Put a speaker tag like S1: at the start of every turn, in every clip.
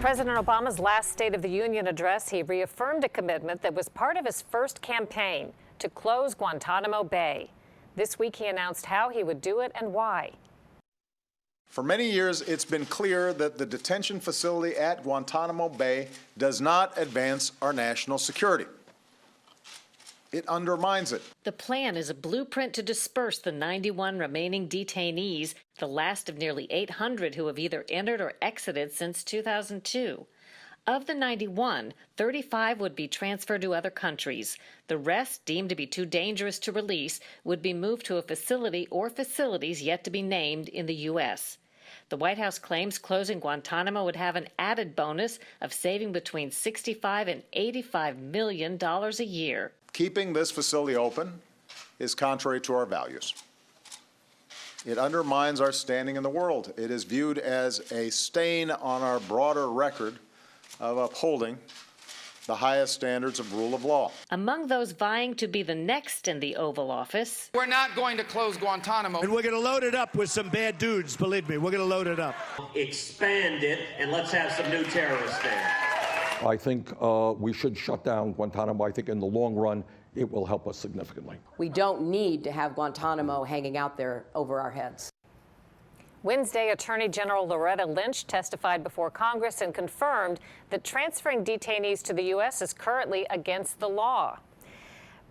S1: President Obama's last State of the Union address, he reaffirmed a commitment that was part of his first campaign to close Guantanamo Bay. This week, he announced how he would do it and why.
S2: For many years, it's been clear that the detention facility at Guantanamo Bay does not advance our national security. It undermines it.
S1: The plan is a blueprint to disperse the 91 remaining detainees, the last of nearly 800 who have either entered or exited since 2002. Of the 91, 35 would be transferred to other countries. The rest, deemed to be too dangerous to release, would be moved to a facility or facilities yet to be named in the U.S. The White House claims closing Guantanamo would have an added bonus of saving between $65 and $85 million a year.
S2: Keeping this facility open is contrary to our values. It undermines our standing in the world. It is viewed as a stain on our broader record of upholding the highest standards of rule of law.
S1: Among those vying to be the next in the Oval Office,
S3: we're not going to close Guantanamo.
S4: And we're going to load it up with some bad dudes, believe me. We're going to load it up.
S5: Expand it, and let's have some new terrorists there.
S6: I think we should shut down Guantanamo. I think in the long run, it will help us significantly.
S7: We don't need to have Guantanamo hanging out there over our heads.
S1: Wednesday, Attorney General Loretta Lynch testified before Congress and confirmed that transferring detainees to the U.S. is currently against the law.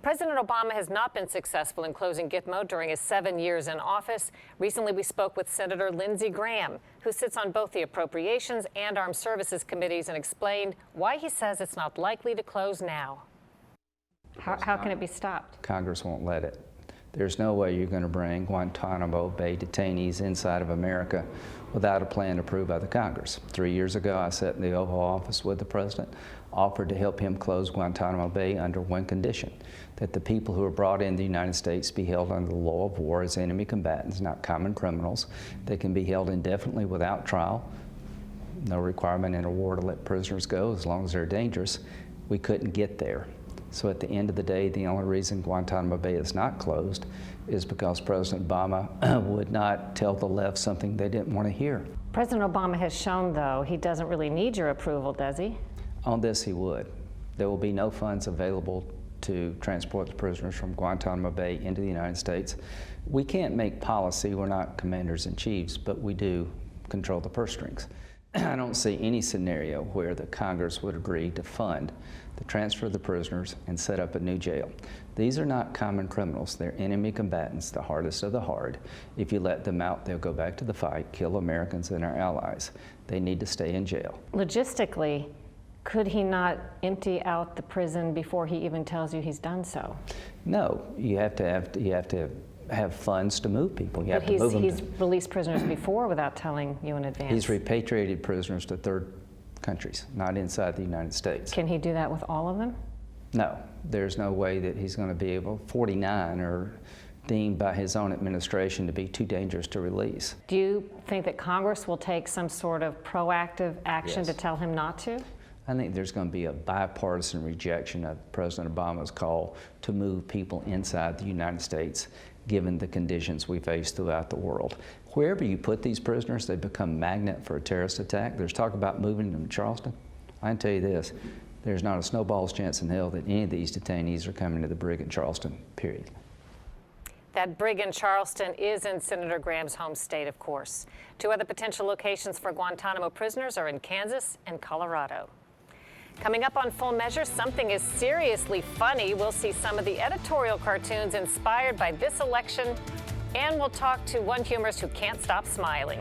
S1: President Obama has not been successful in closing Gitmo during his 7 years in office. Recently, we spoke with Senator Lindsey Graham, who sits on both the Appropriations and Armed Services Committees, and explained why he says it's not likely to close now. How can it be stopped?
S8: Congress won't let it. There's no way you're going to bring Guantanamo Bay detainees inside of America without a plan approved by the Congress. 3 years ago, I sat in the Oval Office with the President, offered to help him close Guantanamo Bay under one condition, that the people who are brought into the United States be held under the law of war as enemy combatants, not common criminals. They can be held indefinitely without trial. No requirement in a war to let prisoners go as long as they're dangerous. We couldn't get there. So at the end of the day, the only reason Guantanamo Bay is not closed is because President Obama would not tell the left something they didn't want to hear.
S1: President Obama has shown, though, he doesn't really need your approval, does he?
S8: On this, he would. There will be no funds available to transport the prisoners from Guantanamo Bay into the United States. We can't make policy. We're not commanders-in-chiefs, but we do control the purse strings. I don't see any scenario where the Congress would agree to fund the transfer of the prisoners and set up a new jail. These are not common criminals. They're enemy combatants, the hardest of the hard. If you let them out, they'll go back to the fight, kill Americans and our allies. They need to stay in jail.
S1: Logistically, could he not empty out the prison before he even tells you he's done so?
S8: No, you have to have funds to move people. You have to move them.
S1: He's released prisoners before without telling you in advance.
S8: He's repatriated prisoners to third countries, not inside the United States.
S1: Can he do that with all of them?
S8: No, there's no way that he's going to be able. 49 are deemed by his own administration to be too dangerous to release.
S1: Do you think that Congress will take some sort of proactive action
S8: Yes.
S1: to tell him not to?
S8: I think there's going to be a bipartisan rejection of President Obama's call to move people inside the United States, given the conditions we face throughout the world. Wherever you put these prisoners, they become magnet for a terrorist attack. There's talk about moving them to Charleston. I can tell you this, there's not a snowball's chance in hell that any of these detainees are coming to the brig in Charleston, period.
S1: That brig in Charleston is in Senator Graham's home state, of course. Two other potential locations for Guantanamo prisoners are in Kansas and Colorado. Coming up on Full Measure, something is seriously funny. We'll see some of the editorial cartoons inspired by this election, and we'll talk to one humorist who can't stop smiling.